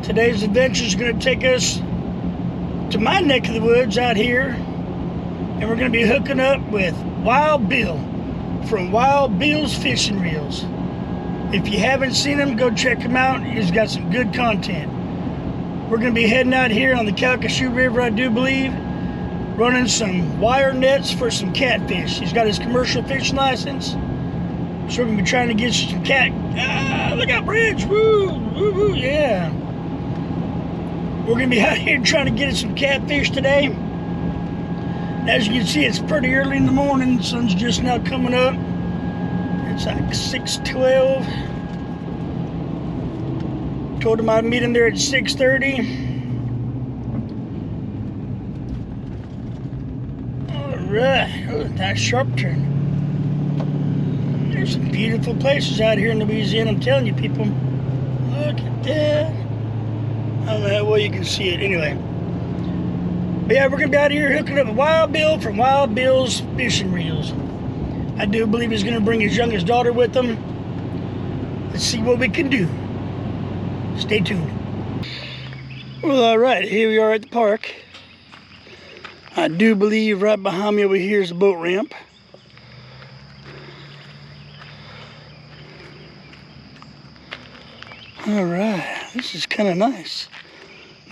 Today's adventure is going to take us to my neck of the woods out here, and we're going to be hooking up with Wild Bill from Wild Bill's Fishing Reels. If you haven't seen him, go check him out. He's got some good content. We're going to be heading out here on the Calcasieu River, I do believe, running some wire nets for some catfish. He's got his commercial fishing license, so we're going to be trying to get some look out, bridge, woo, woo, woo, yeah. We're going to be out here trying to get some catfish today. As you can see, it's pretty early in the morning. The sun's just now coming up. It's like 6:12. Told him I'd meet him there at 6:30. All right, oh, nice sharp turn. There's some beautiful places out here in Louisiana, I'm telling you, people. Look at that. I don't know how well you can see it. Anyway. But yeah, we're going to be out here hooking up with Wild Bill from Wild Bill's Fishing Reels. I do believe he's going to bring his youngest daughter with him. Let's see what we can do. Stay tuned. Well, all right, here we are at the park. I do believe right behind me over here is the boat ramp. All right, this is kind of nice.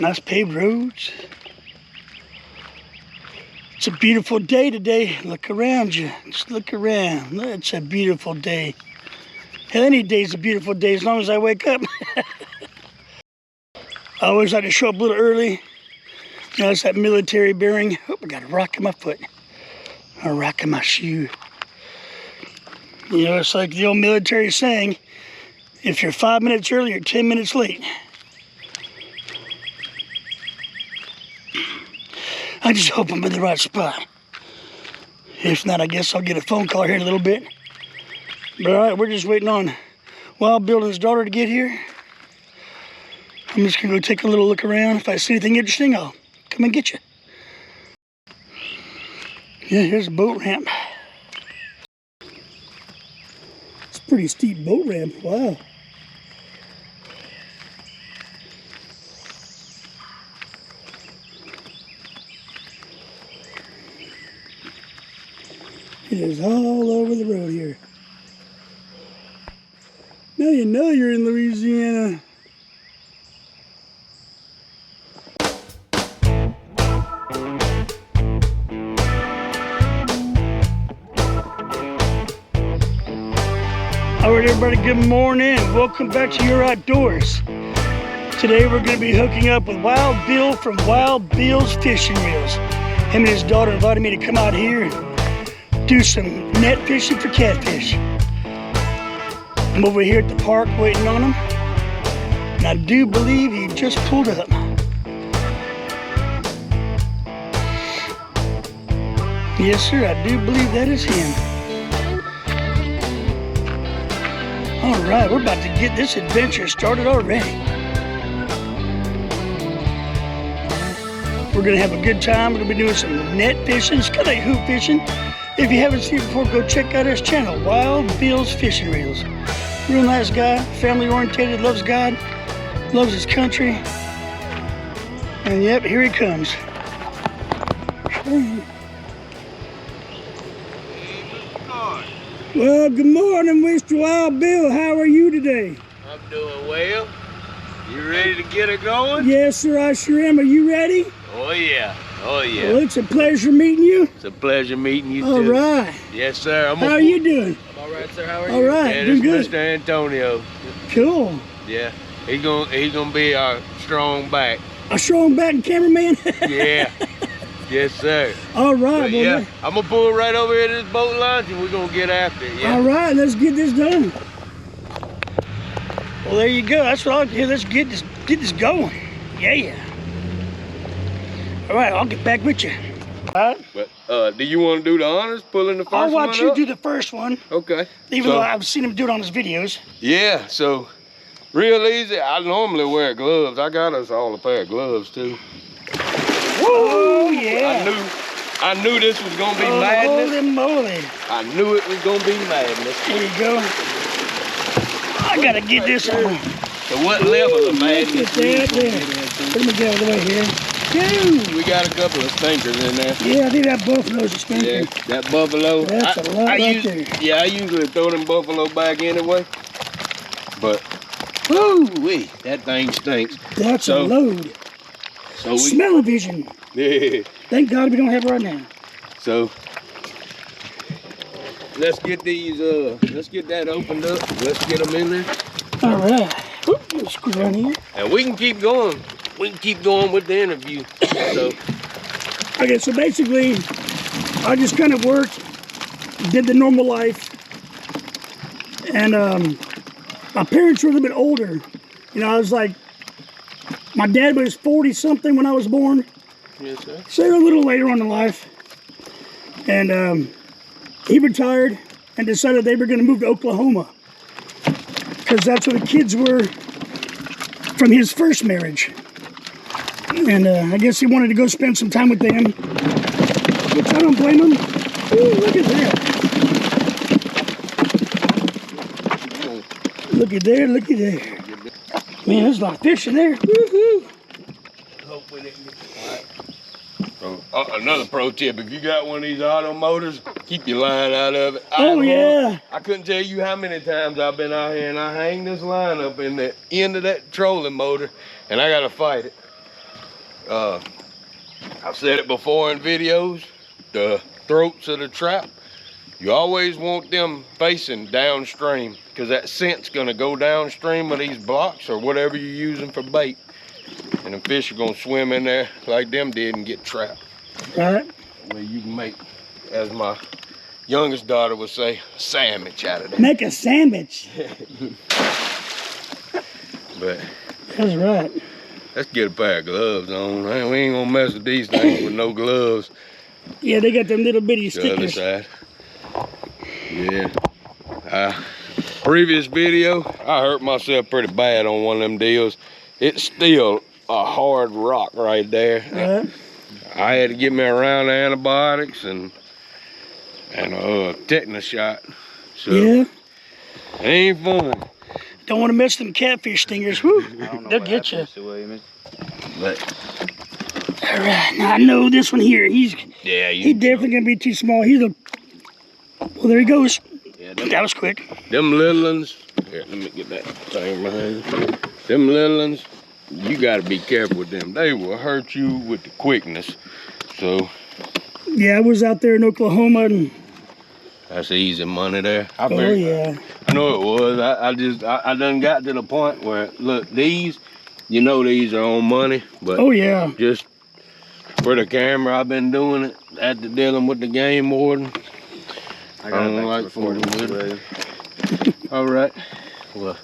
Nice paved roads. It's a beautiful day today. Look around you. Just look around. It's a beautiful day. Hell, any day's a beautiful day as long as I wake up. I always like to show up a little early. You know, it's that military bearing. Oh, I got a rock in my foot. A rock in my shoe. You know, it's like the old military saying, if you're 5 minutes early, you're 10 minutes late. I just hope I'm in the right spot. If not, I guess I'll get a phone call here in a little bit. But all right, we're just waiting on Wild Bill and his daughter to get here. I'm just gonna go take a little look around. If I see anything interesting, I'll come and get you. Yeah, here's a boat ramp. It's a pretty steep boat ramp, wow. It is all over the road here. Now you know you're in Louisiana. All right, everybody, good morning. Welcome back to Your Outdoors. Today we're going to be hooking up with Wild Bill from Wild Bill's Fishing Reels. Him and his daughter invited me to come out here and do some net fishing for catfish. I'm over here at the park waiting on him, and I do believe he just pulled up. Yes, sir, I do believe that is him. All right, we're about to get this adventure started already. We're gonna have a good time. We're gonna be doing some net fishing. It's kind of like hoop fishing. If you haven't seen it before, go check out his channel, Wild Bill's Fishing Reels. Real nice guy, family oriented, loves God, loves his country. And yep, here he comes. Well, good morning, Mr. Wild Bill. How are you today? I'm doing well. You ready to get it going? Yes, sir, I sure am. Are you ready? Oh, yeah. Oh, yeah. Well, it's a pleasure meeting you. It's a pleasure meeting you, all too. All right. Yes, sir. How are you doing? I'm all right, sir. How are you? All right, yeah, doing this good. is Mr. Antonio. Cool. Yeah. He's gonna be our strong back. A strong back and cameraman? Yeah. Yes, sir. All right. But, yeah, I'm gonna pull right over here to this boat launch and we're gonna get after it. Yeah. All right, let's get this done. Well, there you go. That's what I'll do. Let's get this going. Yeah. All right, I'll get back with you. All right. But do you want to do the honors, pulling the first one? I'll watch you do the first one. Okay. Even though I've seen him do it on his videos. Yeah. So. Real easy. I normally wear gloves. I got us all a pair of gloves too. Woo! Yeah. I knew this was gonna be madness. Holy moly! I knew it was gonna be madness. There you go. I gotta get this on. So what level of Look madness? at that there. Let me get out of the way here. Woo! We got a couple of stinkers in there. Yeah, I think that buffalo's a stinker. Yeah, that buffalo. That's a lot right there. Yeah, I usually throw them buffalo back anyway. But, woo-wee, that thing stinks. That's a load. So we, Smell-o-vision. yeah. Thank God we don't have it right now. So let's get these. Let's get that opened up. Let's get them in there. All right. Let's screw around here. And we can keep going. We can keep going with the interview. So. Okay, so basically, I just kind of worked, did the normal life, and my parents were a little bit older. You know, I was like, my dad was 40-something when I was born. Yes, sir. So they were a little later on in life. And he retired and decided they were going to move to Oklahoma because that's where the kids were from his first marriage. And I guess he wanted to go spend some time with them, which I don't blame him. Ooh, look at that. Look at there, look at there. Man, there's a lot of fish in there. Woohoo! Another pro tip, if you got one of these auto motors, keep your line out of it. Yeah. I couldn't tell you how many times I've been out here and I hang this line up in the end of that trolling motor and I gotta fight it. I've said it before in videos, the throats of the trap, you always want them facing downstream because that scent's gonna go downstream of these blocks or whatever you're using for bait. And the fish are gonna swim in there like them did and get trapped. Right. Where you can make, as my youngest daughter would say, a sandwich out of that. Make a sandwich. But That's right. let's get a pair of gloves on. Man, we ain't gonna mess with these things with no gloves. Yeah, they got them little bitty The other stickers. side. Yeah. Previous video, I hurt myself pretty bad on one of them deals. It's still a hard rock right there. Right. I had to get me a round of antibiotics and a tetanus shot. So Yeah. it ain't fun. Don't want to miss them catfish stingers. Woo. They'll get you. But All right. Now I know this one here. He's definitely gonna be too small. Well, there he goes. Yeah, That was quick. them little ones. Here, let me get that thing behind you. Them little ones, you gotta be careful with them. They will hurt you with the quickness. So Yeah, I was out there in Oklahoma and that's easy money there. I yeah. I know it was. I done got to the point where, look, these, you know these are on money, but Oh yeah. just for the camera, I've been doing it after dealing with the game warden. I don't like fooling with it. All right. Well,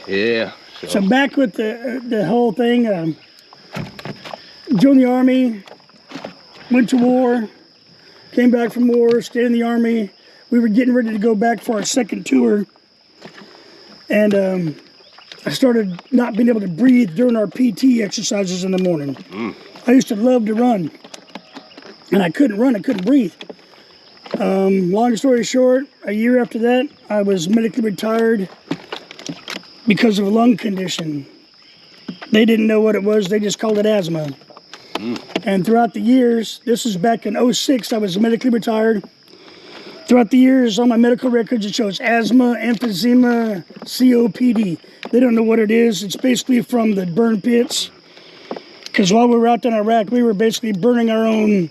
yeah. So back with the whole thing. Joined the Army, went to war, came back from war, stayed in the Army. We were getting ready to go back for our second tour. And I started not being able to breathe during our PT exercises in the morning. I used to love to run. And I couldn't run, I couldn't breathe. Long story short, a year after that, I was medically retired because of a lung condition. They didn't know what it was, they just called it asthma. And throughout the years, this was back in 06, I was medically retired. Throughout the years, on my medical records, it shows asthma, emphysema, COPD. They don't know what it is. It's basically from the burn pits. Because while we were out in Iraq, we were basically burning our own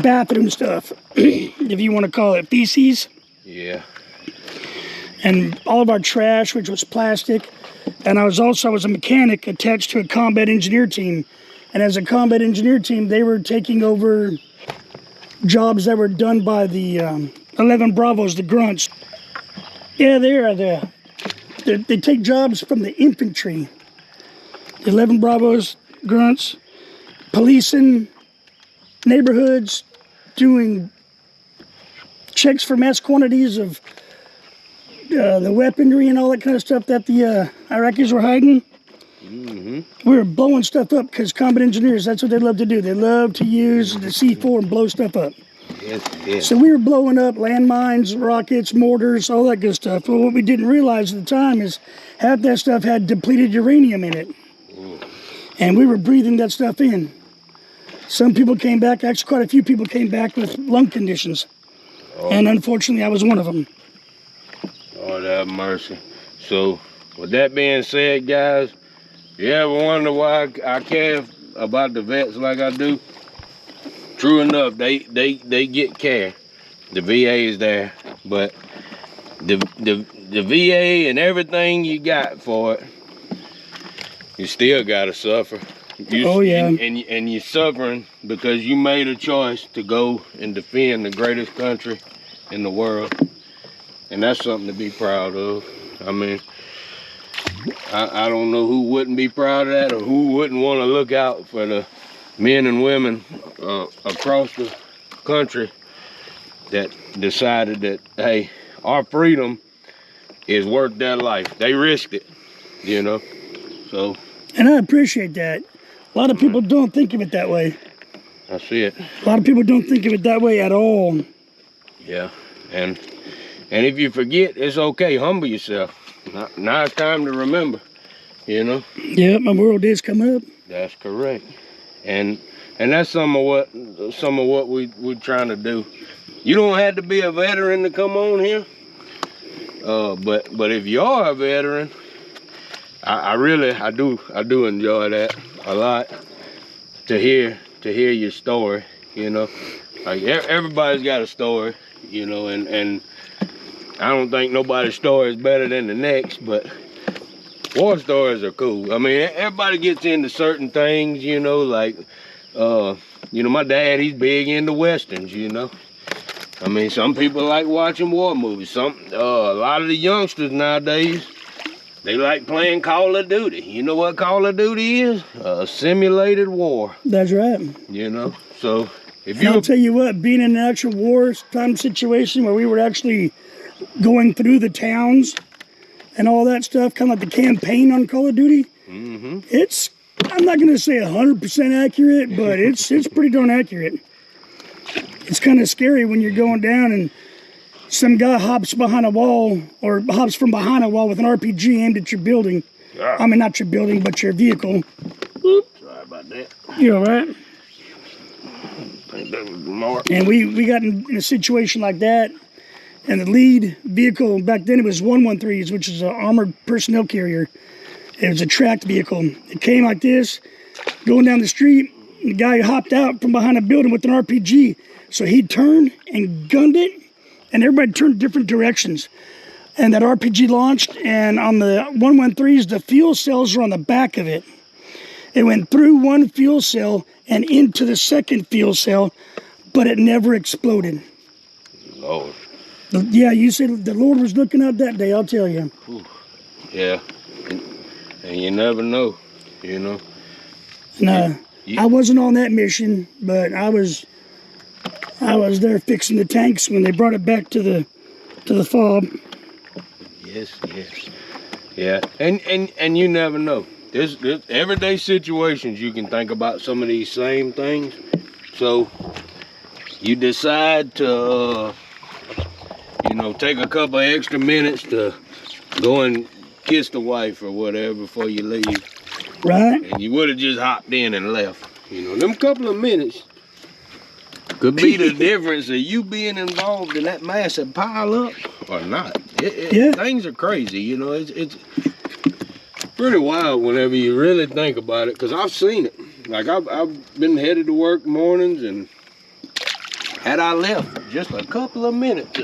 bathroom stuff, if you want to call it, feces. Yeah. And all of our trash, which was plastic. And I was a mechanic attached to a combat engineer team. And as a combat engineer team, they were taking over jobs that were done by the 11 Bravos, the grunts. Yeah, they take jobs from the infantry. The 11 Bravos, grunts, policing neighborhoods, doing checks for mass quantities of the weaponry and all that kind of stuff that the Iraqis were hiding. We were blowing stuff up because combat engineers, that's what they love to do. They love to use the C4 and blow stuff up. Yes. So we were blowing up landmines, rockets, mortars, all that good stuff. But what we didn't realize at the time is half that stuff had depleted uranium in it. Ooh. And we were breathing that stuff in. Some people came back, actually quite a few people came back with lung conditions. Oh. And unfortunately, I was one of them. Lord have mercy. So, with that being said, guys, if you ever wonder why I care about the vets like I do, true enough, they get care. The VA is there, but the VA and everything you got for it, you still gotta suffer. Oh yeah. And you're suffering because you made a choice to go and defend the greatest country in the world, and that's something to be proud of. I mean, I don't know who wouldn't be proud of that, or who wouldn't want to look out for the men and women across the country that decided that, hey, our freedom is worth their life. They risked it, you know. So. And I appreciate that. A lot of people don't think of it that way. I see it. A lot of people don't think of it that way at all. Yeah, and if you forget, it's okay. Humble yourself. Now it's time to remember, you know. Yeah, my world is coming up. That's correct. And that's some of what we're trying to do. You don't have to be a veteran to come on here. But if you are a veteran, I do enjoy that a lot, to hear your story, you know. Like everybody's got a story, you know, and I don't think nobody's story is better than the next, but war stories are cool. I mean, everybody gets into certain things, you know, like you know, my dad, he's big into westerns, you know. I mean, some people like watching war movies. A lot of the youngsters nowadays, they like playing Call of Duty. You know what Call of Duty is? A simulated war. That's right. You know, so if I'll tell you what, being in an actual wartime situation where we were actually going through the towns and all that stuff, kind of like the campaign on Call of Duty, it's, I'm not going to say 100% accurate, but it's pretty darn accurate. It's kind of scary when you're going down and some guy hops behind a wall, or hops from behind a wall with an RPG aimed at your building. I mean, not your building, but your vehicle. Whoop. Sorry about that. You all right? I think that was Mark. And we got in a situation like that, and the lead vehicle, back then it was 113s, which is an armored personnel carrier. It was a tracked vehicle. It came like this, going down the street. The guy hopped out from behind a building with an RPG. So he turned and gunned it, and everybody turned different directions. And that RPG launched, and on the 113s, the fuel cells were on the back of it. It went through one fuel cell and into the second fuel cell, but it never exploded. Lord. Yeah, you said the Lord was looking out that day, I'll tell you. Ooh. Yeah, and you never know, you know. No, I wasn't on that mission, but I was there fixing the tanks when they brought it back to the fob. Yes. Yeah, and you never know. There's everyday situations you can think about some of these same things. So you decide to you know, take a couple extra minutes to go and kiss the wife or whatever before you leave. Right. And you would have just hopped in and left. You know, them couple of minutes could be the difference of you being involved in that massive pile up or not. Yeah. Things are crazy, you know. It's pretty wild whenever you really think about it, because I've seen it. Like I've been headed to work mornings, and had I left just a couple of minutes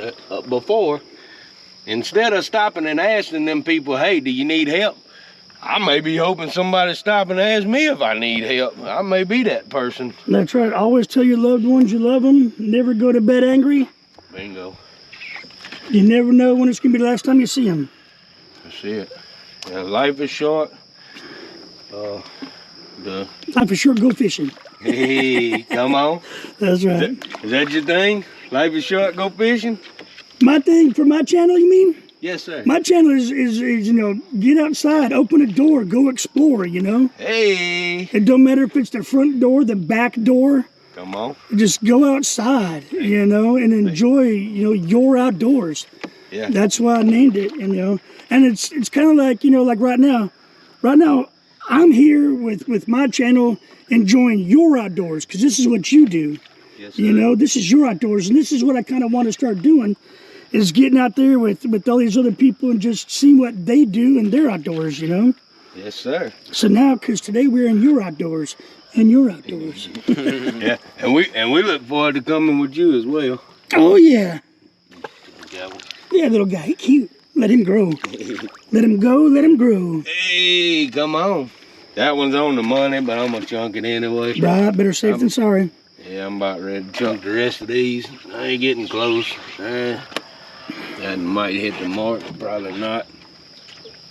before, instead of stopping and asking them people, hey, do you need help? I may be hoping somebody stop and ask me if I need help. I may be that person. That's right. Always tell your loved ones you love them. Never go to bed angry. Bingo. You never know when it's going to be the last time you see them. That's it. Yeah, life is short. Life is short, go fishing. Hey, come on. That's right. Is that your thing? Life is short, go fishing? My thing for my channel, you mean? Yes, sir. My channel is you know, get outside, open a door, go explore, you know? Hey. It don't matter if it's the front door, the back door, Come on. Just go outside, you know, and enjoy, you know, your outdoors. Yeah. That's why I named it, you know. And it's kind of like, you know, like right now I'm here with my channel enjoying your outdoors, because this is what you do. Yes, sir. You know, this is your outdoors, and this is what I kind of want to start doing, is getting out there with all these other people and just seeing what they do in their outdoors, you know. Yes, sir. So now, because today we're in your outdoors and your outdoors. Yeah, and we look forward to coming with you as well. Oh yeah. Yeah, little guy, he cute. Let him grow. Let him go, let him grow. Hey, come on. That one's on the money, but I'm gonna chunk it anyway. Right, better safe than sorry. Yeah, I'm about ready to chunk the rest of these. I ain't getting close. That might hit the mark, probably not.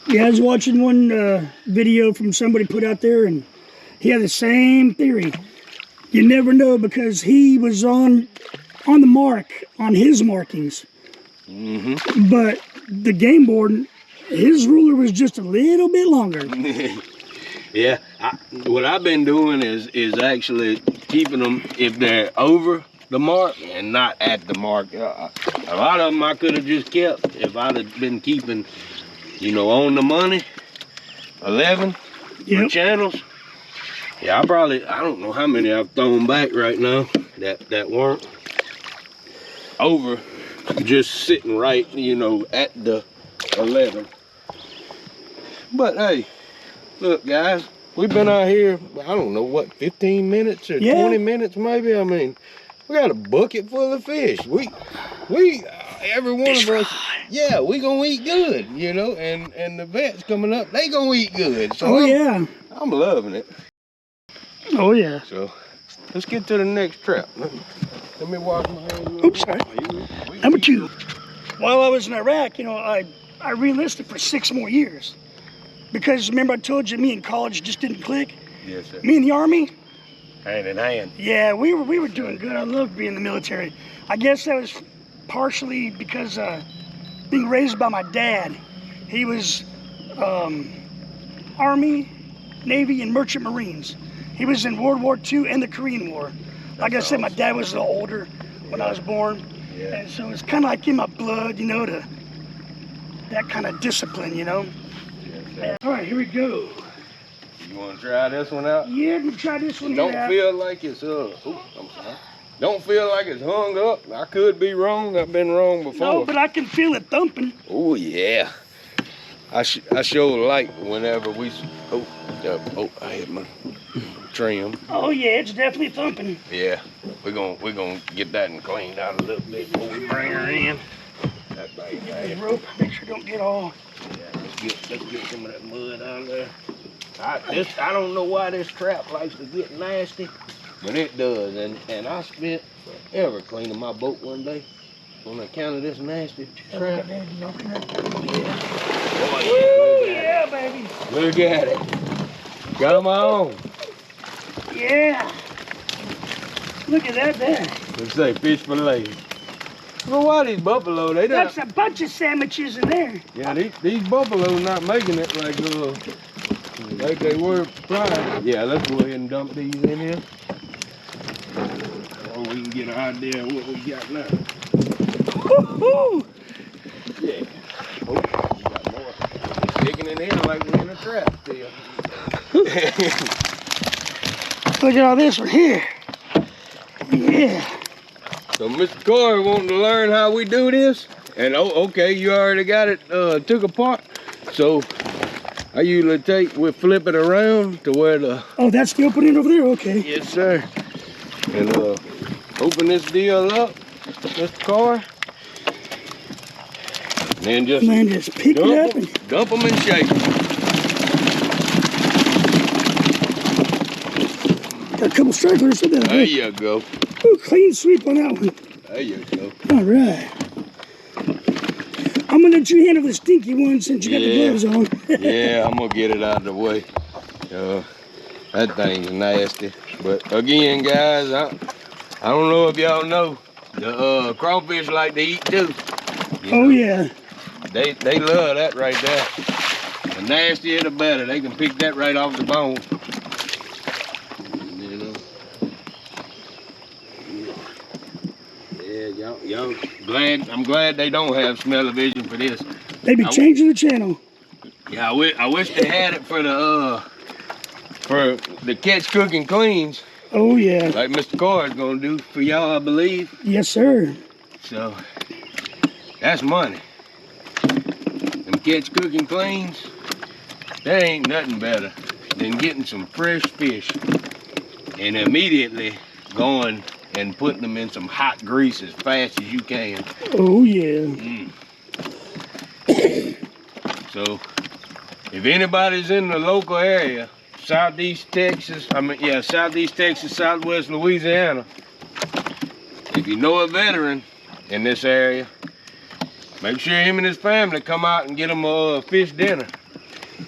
Yeah, I was watching one video from somebody put out there, and he had the same theory. You never know, because he was on the mark on his markings. Mm-hmm. But the game board, his ruler was just a little bit longer. Yeah, what I've been doing is actually keeping them if they're over the mark and not at the mark. A lot of them I could have just kept if I'd have been keeping, you know, on the money, 11 for channels. Yeah, I don't know how many I've thrown back right now that weren't over, just sitting right, you know, at the 11. But hey, look guys, we've been out here, I don't know what, 15 minutes or 20 minutes maybe. I mean, we got a bucket full of fish. We every one of us, yeah, we gonna eat good, you know, and the vets coming up, they gonna eat good. So I'm loving it. Oh yeah. So let's get to the next trap. Let me wash my hands. Oops, sorry. Number 2. While I was in Iraq, you know, I re-enlisted for 6 more years. Because remember I told you me in college just didn't click? Yes, sir. Me in the Army? Hand in hand. Yeah, we were doing good. I loved being in the military. I guess that was partially because being raised by my dad. He was Army, Navy, and Merchant Marines. He was in World War II and the Korean War. Like I said, my dad was a little older when I was born. Yeah. And so it's kind of like in my blood, you know, that kind of discipline, you know. Yes, all right, here we go. You want to try this one out? Yeah, let me try this one out. Don't feel like it's I'm sorry. Don't feel like it's hung up. I could be wrong. I've been wrong before. No, but I can feel it thumping. Oh yeah. I show like whenever we. I hit my trim. Oh yeah, it's definitely thumping. Yeah, we're gonna get that and cleaned out a little bit before we bring her in. That bait, get the rope. Make sure it don't get all. Yeah, let's get some of that mud out of there. I don't know why this trap likes to get nasty, but it does. And I spent forever cleaning my boat one day on account of this nasty trap. Oh yeah, baby. Look at it. Come on. Yeah. Look at that there. Let's say fish fillet. Well, why these buffalo? That's a bunch of sandwiches in there. Yeah, these buffalo not making it like they were prior. Yeah, let's go ahead and dump these in here. So we can get an idea of what we got now. Woo-hoo! Yeah. Oh, we got more. It's sticking in here like we're in a trap still. Look at all this one here. Yeah. So Mr. Corey wanting to learn how we do this. And okay, you already got it took apart. So I usually we flip it around to where the... Oh, that's the opening over there? Okay. Yes, sir. And open this deal up, Mr. Corey. And then just pick it up and dump them and shake them. Got a couple stragglers. There you go. Ooh, clean sweep on that one. There you go. All right. I'm gonna let you handle the stinky one since you got the gloves on. Yeah, I'm gonna get it out of the way. That thing's nasty. But again, guys, I don't know if y'all know, the crawfish like to eat too. Oh yeah. They love that right there. The nastier the better. They can pick that right off the bone. You know. Yo, I'm glad they don't have smell-o-vision for this. They be changing the channel. Yeah, I wish they had it for the catch, cook, and cleans. Oh yeah. Like Mr. Carr is gonna do for y'all, I believe. Yes, sir. So that's money. Them catch, cook, and cleans, there ain't nothing better than getting some fresh fish and immediately going and putting them in some hot grease as fast as you can. Oh yeah. So if anybody's in the local area, Southeast Texas, Southwest Louisiana, if you know a veteran in this area, make sure him and his family come out and get them a fish dinner.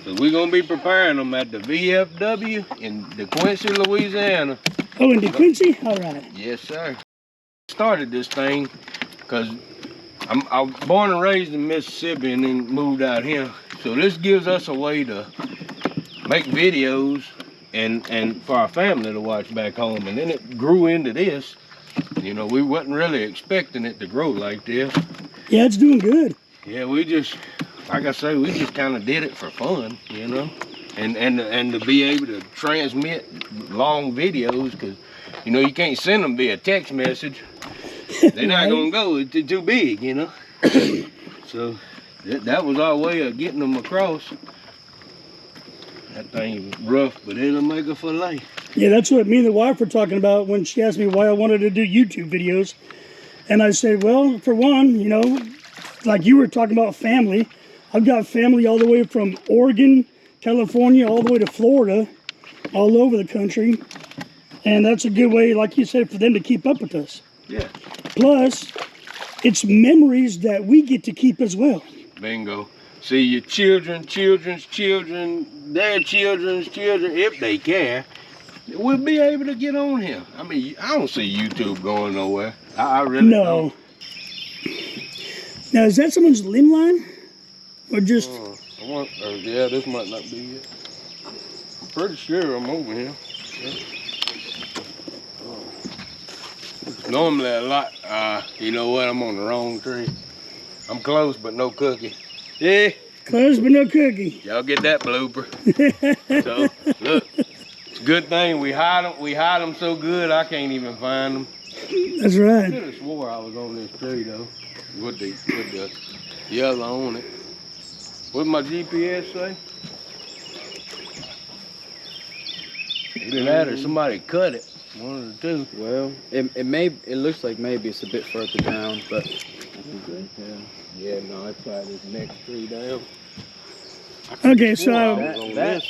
Cause we're gonna be preparing them at the VFW in DeQuincy, Louisiana. Oh, in DeQuincy? All right. Yes, sir. Started this thing because I was born and raised in Mississippi and then moved out here. So this gives us a way to make videos and for our family to watch back home. And then it grew into this. You know, we wasn't really expecting it to grow like this. Yeah, it's doing good. Yeah, we just, like I say, we just kind of did it for fun, you know, and to be able to transmit long videos, because, you know, you can't send them via text message. They're not going to go. It's too big, you know. So that was our way of getting them across. That thing's rough, but it'll make a fillet. Yeah, that's what me and the wife were talking about when she asked me why I wanted to do YouTube videos. And I said, well, for one, you know, like you were talking about family. I've got family all the way from Oregon, California, all the way to Florida, all over the country. And that's a good way, like you said, for them to keep up with us. Yeah. Plus, it's memories that we get to keep as well. Bingo. See your children's children, their children's children, if they care, we'll be able to get on here. I mean, I don't see YouTube going nowhere. I really don't. Now, is that someone's limb line? Or just... yeah, this might not be it. I'm pretty sure I'm over here. Yeah. Normally a lot, you know what, I'm on the wrong tree. I'm close, but no cookie. Yeah. Close, but no cookie. Y'all get that blooper. So, look, it's a good thing we hide them so good I can't even find them. That's right. I could have swore I was on this tree, though, with the yellow on it. What did my GPS say? Either that or somebody cut it. One of the two. Well, it looks like maybe it's a bit further down, but yeah, no, it's probably this next tree down. Okay, so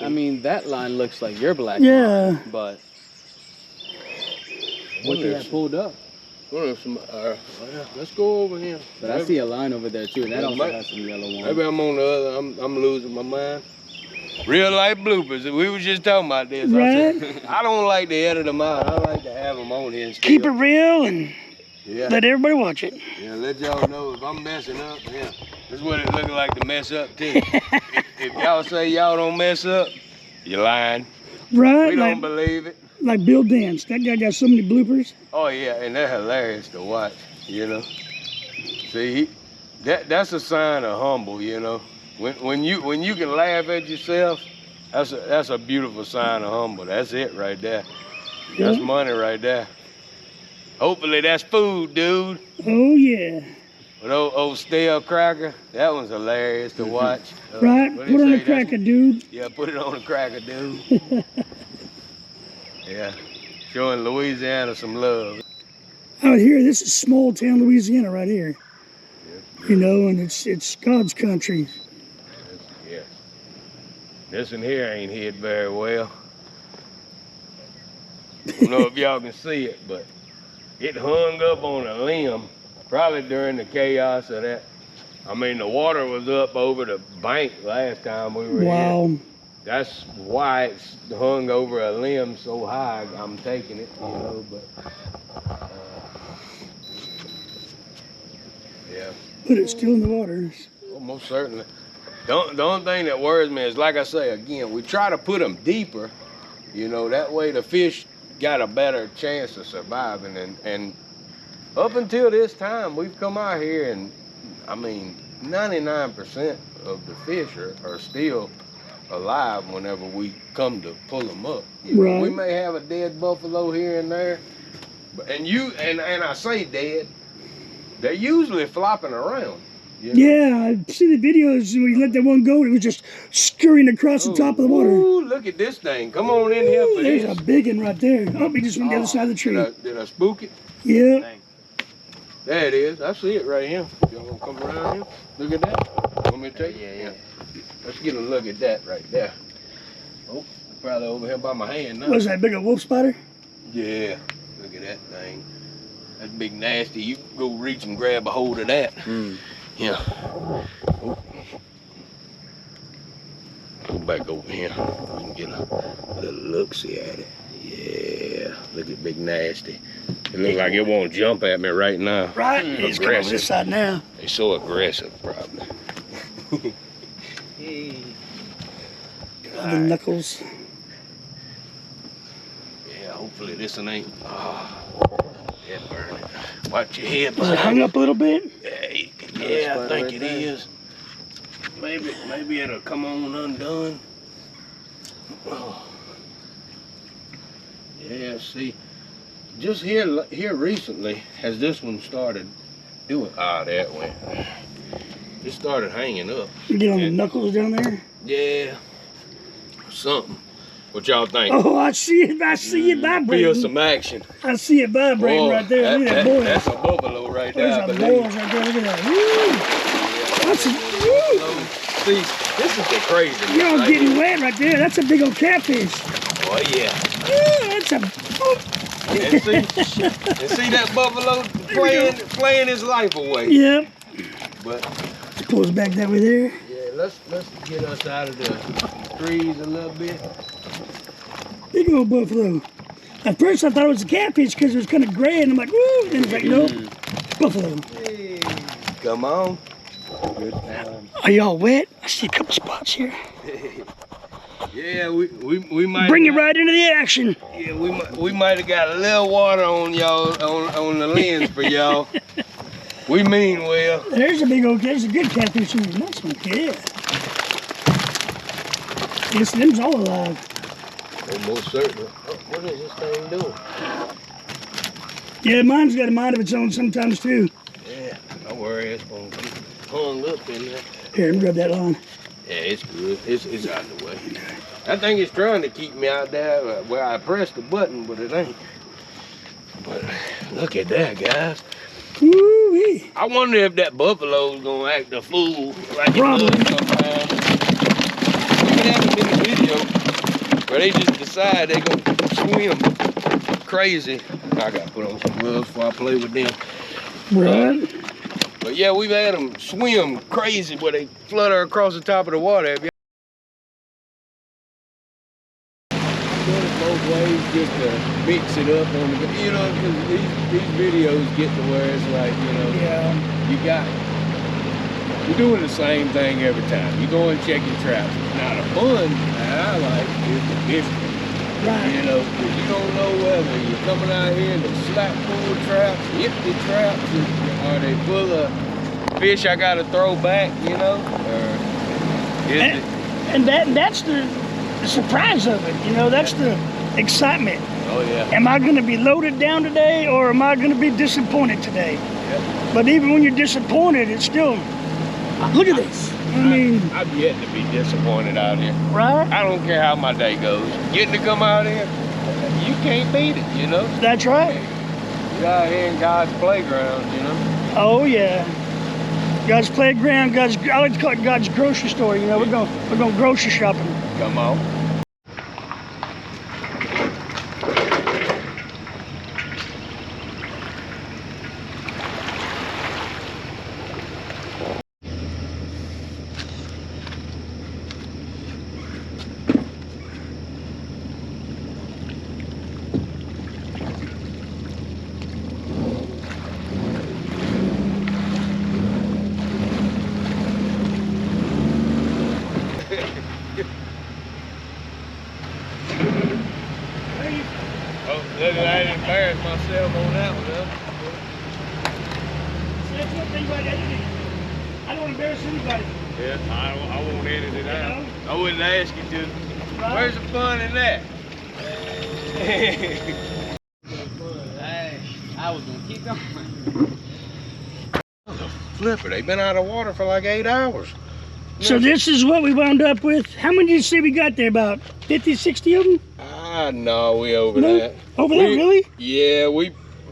I mean that line looks like your black line, but what you have pulled up? Let's go over here. But I see a line over there too, and that also has some yellow ones. Maybe I'm on the other. I'm losing my mind. Real life bloopers. We was just talking about this. Right. I don't like to edit them out. I like to have them on here. Keep it real and let everybody watch it. Yeah, let y'all know if I'm messing up. Yeah, this is what it looking like to mess up too. if y'all say y'all don't mess up, you're lying. Right. We don't believe it. Like Bill Dance. That guy got so many bloopers. Oh yeah, and they're hilarious to watch. You know. See, that's a sign of humble. You know. When you can laugh at yourself, that's a beautiful sign of humble. That's it right there. Yeah. That's money right there. Hopefully that's food, dude. Oh yeah. But old stale cracker, that one's hilarious to watch. Right, put it on a cracker, dude. Yeah, put it on a cracker, dude. Yeah, showing Louisiana some love. Out here, this is small town Louisiana right here. Yeah. You know, and it's God's country. Yeah. This in here ain't hid very well. I don't know if y'all can see it, but it hung up on a limb, probably during the chaos of that. I mean, the water was up over the bank last time we were here. That's why it's hung over a limb so high. I'm taking it, you know, but yeah. But it's still in the waters. Well, most certainly. The only thing that worries me is, like I say, again, we try to put them deeper, you know, that way the fish got a better chance of surviving. And Up until this time, we've come out here and, I mean, 99% of the fish are still alive whenever we come to pull them up. You know, we may have a dead buffalo here and there, but, and I say dead, they're usually flopping around. You know? Yeah, I see the videos when we let that one go. It was just scurrying across the top of the water. Ooh, look at this thing. Come on in here for there's this. a big one right there. Oh, he just went the other side of the tree. Did I spook it? Yeah. There it is. I see it right here. Y'all want to come around here? Look at that. Want me to take it? Yeah. Let's get a look at that right there. Oh, probably over here by my hand now. Was that big old wolf spider? Yeah. Look at that thing. That's big nasty. You can go reach and grab a hold of that. Yeah. Oh. Go back over here. We can get a little look-see at it. Yeah. Look at big nasty. It looks like it won't jump at me right now. Right? He's coming on this side now. He's so aggressive, probably. The knuckles. Yeah, hopefully this one ain't. Yeah, burn it. Watch your head. Is it hung up a little bit? Yeah, I think it is. Maybe it'll come on undone. Oh. Yeah, see, just here recently has this one started doing. There it went. It started hanging up. You get on the knuckles down there? Yeah, something. What y'all think? Oh, I see it. I see it vibrating. Feel some action. I see it vibrating right there. Look at that boil. That's a buffalo right there. There's a boil right there. Look at that. Woo! That's a, woo! See, this is the crazy. Y'all getting wet right there. That's a big old catfish. Oh yeah. That's a. And see that buffalo playing his life away. Yep. But pulls back that way there. Yeah, let's get us out of the trees a little bit. Big old buffalo. At first I thought it was a catfish because it was kind of gray, and I'm like, woo! And it's like, nope, buffalo. Hey, come on. Good. Are y'all wet? I see a couple spots here. Yeah, we might bring it right into the action. Yeah, we might have got a little water on y'all on the lens for y'all. We mean well. There's a big old, there's a good catfish in there. Nice one, yeah. Yes, them's all alive. Almost certainly. Oh, what is this thing doing? Yeah, mine's got a mind of its own sometimes too. Yeah, don't worry, it's gonna get hung up in there. Here, let me grab that line. Yeah, it's good. It's out of the way. That thing is trying to keep me out there where I pressed the button, but it ain't. But look at that, guys. Woo-wee. I wonder if that buffalo's gonna act a fool like it does sometimes. Look at them in the video where they just decide they're gonna swim crazy. I gotta put on some gloves before I play with them. Right. But yeah, we've had them swim crazy where they flutter across the top of the water. Have you done it both ways just to mix it up on the, you know, because these videos get to where it's like, you know, you're doing the same thing every time. You go and check your traps. Now the fun that I like is the mystery. Right. You know, because you don't know whether you're coming out here and the slap full traps, empty traps, are they full of fish I gotta throw back, you know? Or is and that's the surprise of it, you know, that's the excitement. Oh yeah. Am I gonna be loaded down today, or am I gonna be disappointed today? Yep. But even when you're disappointed, it's still, look at this. I mean, I've yet to be disappointed out here. Right? I don't care how my day goes. Getting to come out here, you can't beat it, you know? That's right. You're out here in God's playground, you know? Oh yeah. God's playground, I like to call it God's grocery store, you know, we're going grocery shopping. Come on. Oh, look, I didn't embarrass myself on that one, huh? think about editing. I don't want to embarrass anybody. Yeah, I won't edit it out. know? I wouldn't ask you to. Right? Where's the fun in that? Hey, I was gonna keep going. Flipper, they've been out of water for like 8 hours. So this is what we wound up with. How many did you say we got there? About 50, 60 of them? No, we over No? that. Over that, really? Yeah,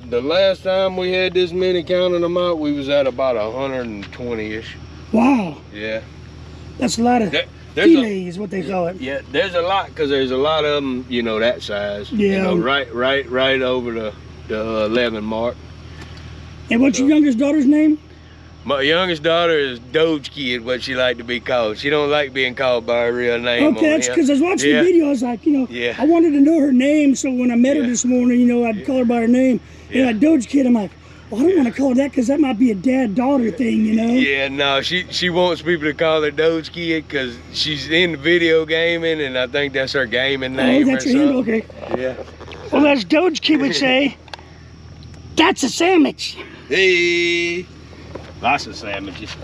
the last time we had this many counting them out, we was at about 120-ish. Wow. Yeah. That's a lot of fillet is what they call it. Yeah, there's a lot, because there's a lot of them, you know, that size. Yeah. You know, right over the 11 mark. And what's your youngest daughter's name? My youngest daughter is Doge Kid, what she like to be called. She don't like being called by her real name. Okay, that's because I was watching the video. I was like, you know, Yeah. I wanted to know her name, so when I met her this morning, you know, I'd call her by her name. And like Doge Kid, I'm like, well, I don't want to call her that because that might be a dad-daughter thing, you know? Yeah, no, she wants people to call her Doge Kid because she's in video gaming, and I think that's her gaming name. Oh, that's your handle, okay. Yeah. Well, as Doge Kid would say, that's a sandwich. Hey. Lots of sandwiches.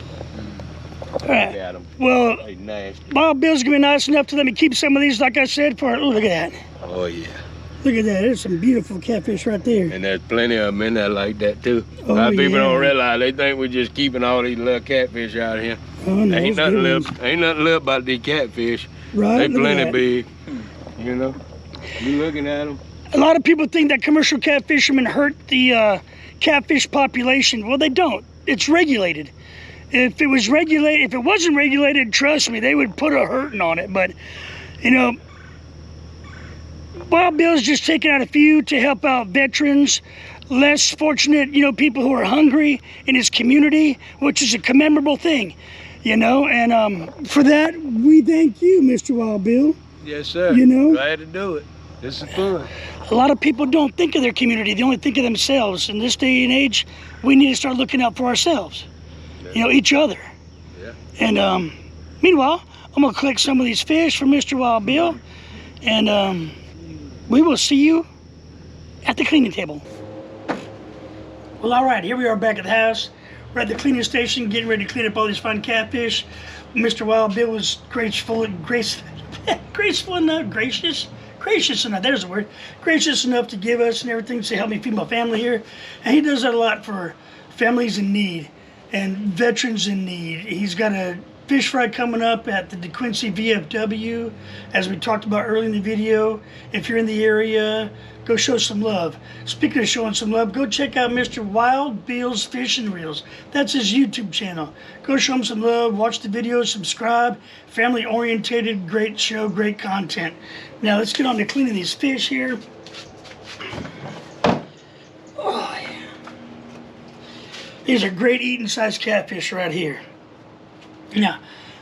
All right. Look at them. Well, They nasty. Wild Bill's gonna be nice enough to let me keep some of these, like I said, for. Oh, look at that. Oh, yeah. Look at that. There's some beautiful catfish right there. And there's plenty of them in there like that, too. Oh, A lot of people yeah. don't realize. They think we're just keeping all these little catfish out here. Oh, no, Ain't those nothing good little about these catfish. Right? They Look at plenty that. big. You know? You looking at them? A lot of people think that commercial catfishermen hurt the catfish population. Well, they don't. It's regulated. If it wasn't regulated, trust me, they would put a hurting on it. But, you know, Wild Bill's just taking out a few to help out veterans, less fortunate, you know, people who are hungry in his community, which is a commemorable thing, you know. And for that, we thank you, Mr. Wild Bill. Yes, sir. You know? Glad to do it. This is fun. A lot of people don't think of their community. They only think of themselves. In this day and age, we need to start looking out for ourselves. You know, each other. Yeah. And meanwhile, I'm gonna collect some of these fish from Mr. Wild Bill, and we will see you at the cleaning table. Well, all right, here we are back at the house. We're at the cleaning station, getting ready to clean up all these fine catfish. Mr. Wild Bill was gracious enough, there's the word, gracious enough to give us and everything to help me feed my family here. And he does that a lot for families in need and veterans in need. He's got a fish fry coming up at the DeQuincy VFW, as we talked about earlier in the video. If you're in the area, go show some love. Speaking of showing some love, go check out Mr. Wild Bill's Fishing Reels. That's his YouTube channel. Go show him some love, watch the videos, subscribe. Family orientated, great show, great content. Now let's get on to cleaning these fish here. Oh, yeah. These are great eating sized catfish right here. Now,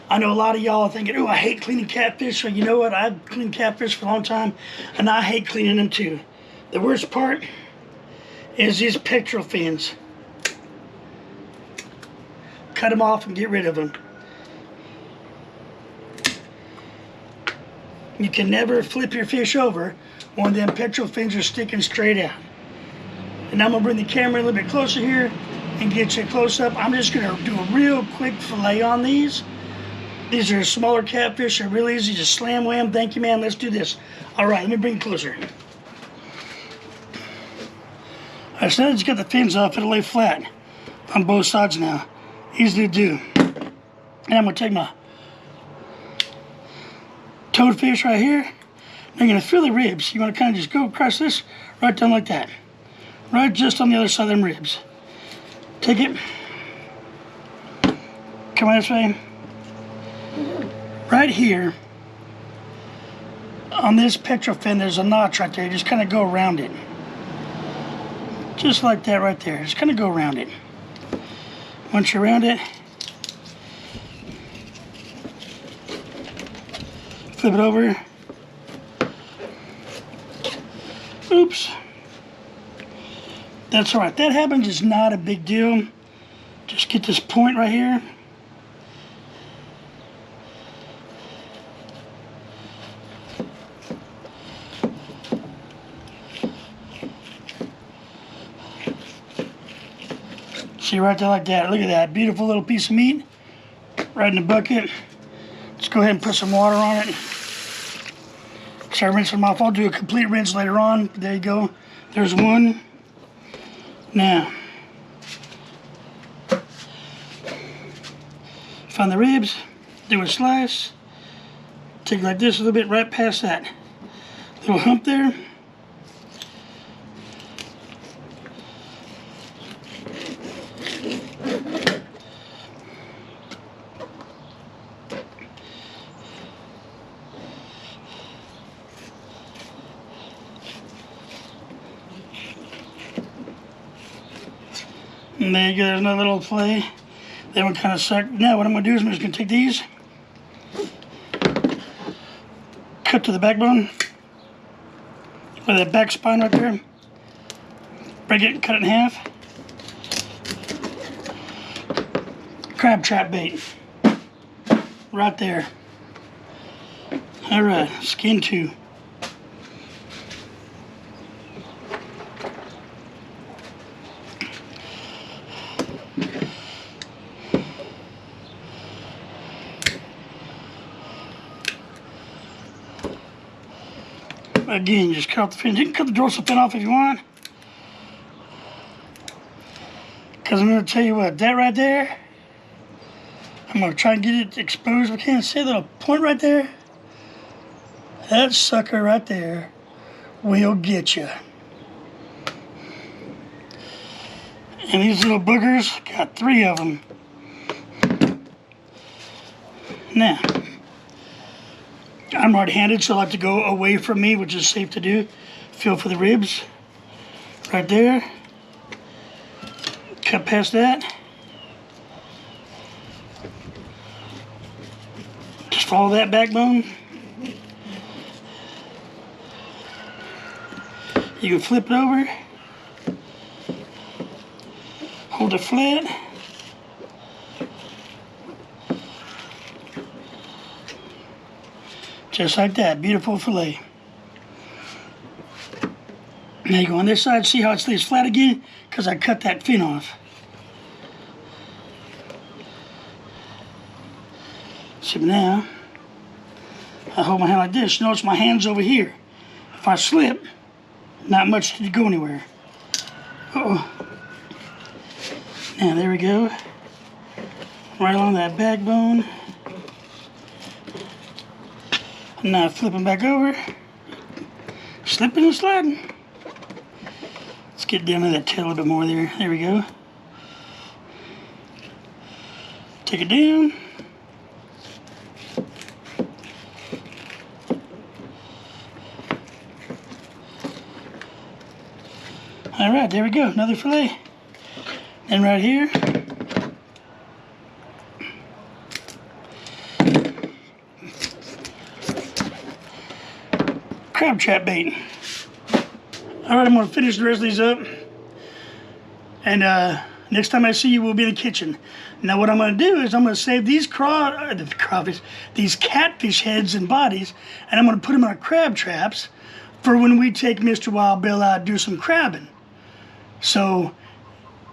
I know a lot of y'all are thinking, oh, I hate cleaning catfish. Well, you know what? I've cleaned catfish for a long time, and I hate cleaning them too. The worst part is these pectoral fins. Cut them off and get rid of them. You can never flip your fish over when them pectoral fins are sticking straight out. And I'm gonna bring the camera a little bit closer here and get you a close up. I'm just gonna do a real quick fillet on these. These are smaller catfish, they're real easy, just slam wham. Thank you, man, let's do this. All right, let me bring it closer. All right, so now that you got the fins off, it'll lay flat on both sides now. Easy to do. And I'm gonna take my toadfish right here. Now you're gonna feel the ribs. You wanna kinda just go across this, right down like that. Right just on the other side of them ribs. Take it. Come on this way. Right here, on this pectoral fin, there's a notch right there. You just kind of go around it. Just like that right there. Just kind of go around it. Once you're around it, flip it over. Oops. That's all right. That happens. It's not a big deal. Just get this point right here. See right there like that. Look at that beautiful little piece of meat right in the bucket. Let's go ahead and put some water on it. Start rinsing them off. I'll do a complete rinse later on. There you go. There's one. Now, find the ribs, do a slice, take it like this a little bit right past that little hump there. And there you go, there's another little fillet. That one kind of sucked. Now what I'm going to do is I'm just going to take these, cut to the backbone, with that back spine right there, break it and cut it in half. Crab trap bait, right there. All right, skin 2. Again, just cut off the fin. You can cut the dorsal fin off if you want. Because I'm going to tell you what, that right there, I'm going to try and get it exposed. I can't see the little point right there. That sucker right there will get you. And these little boogers, got 3 of them. Now, I'm right-handed, so I like to go away from me, which is safe to do. Feel for the ribs. Right there. Cut past that. Just follow that backbone. You can flip it over. Hold it flat. Just like that, beautiful fillet. Now you go on this side, see how it stays flat again? Because I cut that fin off. So now, I hold my hand like this. Notice my hand's over here. If I slip, not much to go anywhere. Uh-oh. Now there we go. Right along that backbone. Now flipping back over, slipping and sliding. Let's get down to that tail a little bit more there. There we go. Take it down. All right, there we go, another fillet. And right here, crab trap bait. All right, I'm gonna finish the rest of these up. And next time I see you, we'll be in the kitchen. Now what I'm gonna do is I'm gonna save these these catfish heads and bodies, and I'm gonna put them on crab traps for when we take Mr. Wild Bill out and do some crabbing. So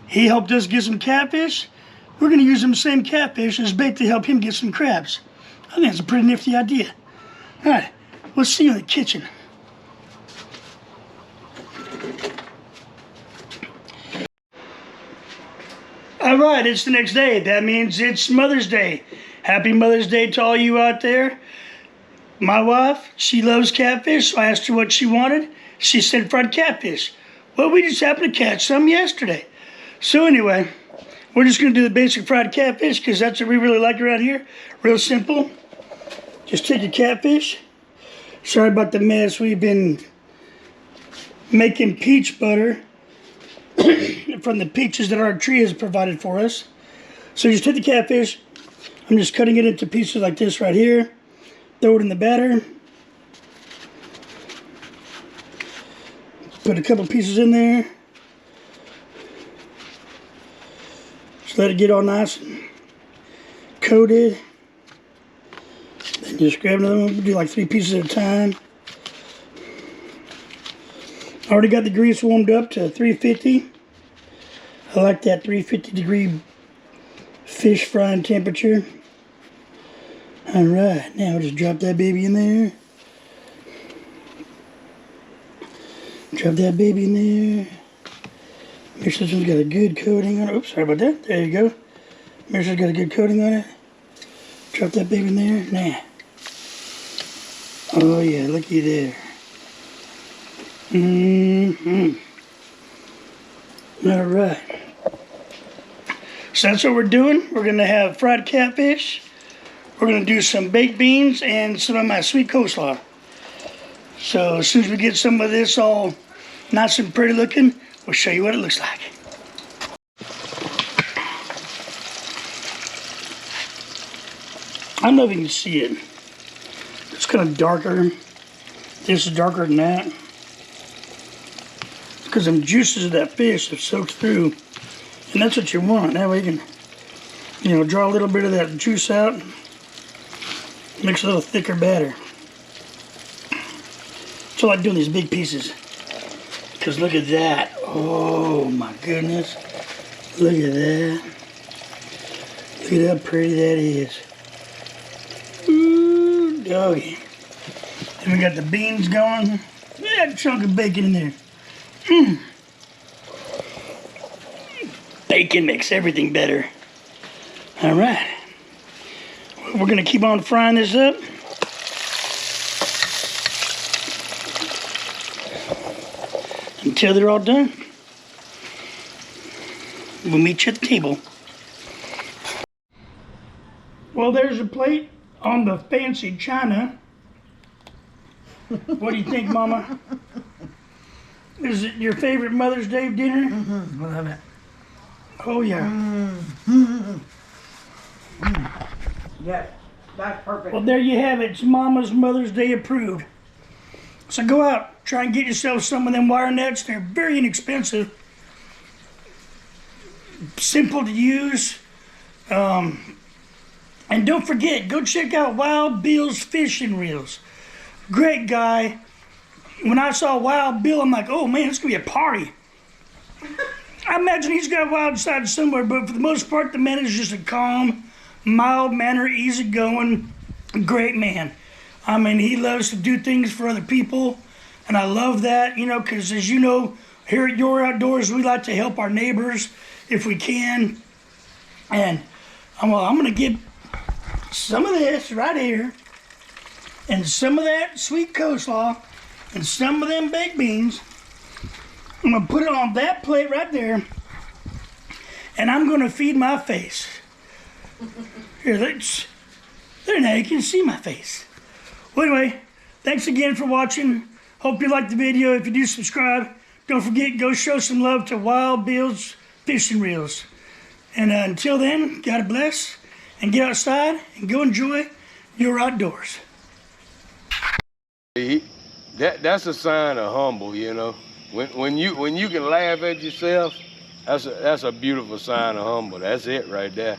he helped us get some catfish. We're gonna use them same catfish as bait to help him get some crabs. I think that's a pretty nifty idea. All right, we'll see you in the kitchen. All right, it's the next day. That means it's Mother's Day. Happy Mother's Day to all you out there. My wife, she loves catfish, so I asked her what she wanted. She said fried catfish. Well, we just happened to catch some yesterday. So anyway, we're just gonna do the basic fried catfish because that's what we really like around here. Real simple. Just take your catfish. Sorry about the mess. We've been making peach butter from the peaches that our tree has provided for us. So just take the catfish. I'm just cutting it into pieces like this right here. Throw it in the batter. Put a couple pieces in there. Just let it get all nice and coated. Then just grab another one. Do like 3 pieces at a time. Already got the grease warmed up to 350. I like that 350-degree fish frying temperature. All right, now just drop that baby in there. Drop that baby in there. Make sure this one's got a good coating on it. Oops, sorry about that. There you go. Make sure it's got a good coating on it. Drop that baby in there. Nah. Oh yeah, looky there. All right. So that's what we're doing. We're gonna have fried catfish. We're gonna do some baked beans and some of my sweet coleslaw. So as soon as we get some of this all nice and pretty looking, we'll show you what it looks like. I don't know if you can see it. It's kind of darker. This is darker than that. Because them juices of that fish have soaked through. And that's what you want. That way you can, draw a little bit of that juice out. Makes a little thicker batter. So I like doing these big pieces. Because look at that. Oh my goodness. Look at that. Look at how pretty that is. Ooh, doggy. And we got the beans going. Look at that chunk of bacon in there. Bacon makes everything better. All right. We're going to keep on frying this up. Until they're all done. We'll meet you at the table. Well, there's a plate on the fancy china. What do you think, Mama? Is it your favorite Mother's Day dinner? Mm-hmm. Love it. Oh, yeah. Mm-hmm. Yeah, that's perfect. Well, there you have it. It's Mama's Mother's Day approved. So go out, try and get yourself some of them wire nets. They're very inexpensive. Simple to use. And don't forget, go check out Wild Bill's Fishing Reels. Great guy. When I saw Wild Bill, I'm like, oh man, it's gonna be a party. I imagine he's got a wild side somewhere, but for the most part, the man is just a calm, mild mannered, easygoing, great man. I mean, he loves to do things for other people, and I love that, because as you know, here at Your Outdoors, we like to help our neighbors if we can. And I'm gonna get some of this right here, and some of that sweet coleslaw, and some of them baked beans. I'm gonna put it on that plate right there, and I'm gonna feed my face. Here, there now you can see my face. Well, anyway, thanks again for watching. Hope you liked the video. If you do, subscribe. Don't forget, go show some love to Wild Bill's Fishing Reels. And until then, God bless, and get outside and go enjoy your outdoors. That's a sign of humble, When you can laugh at yourself, that's a beautiful sign of humble. That's it right there.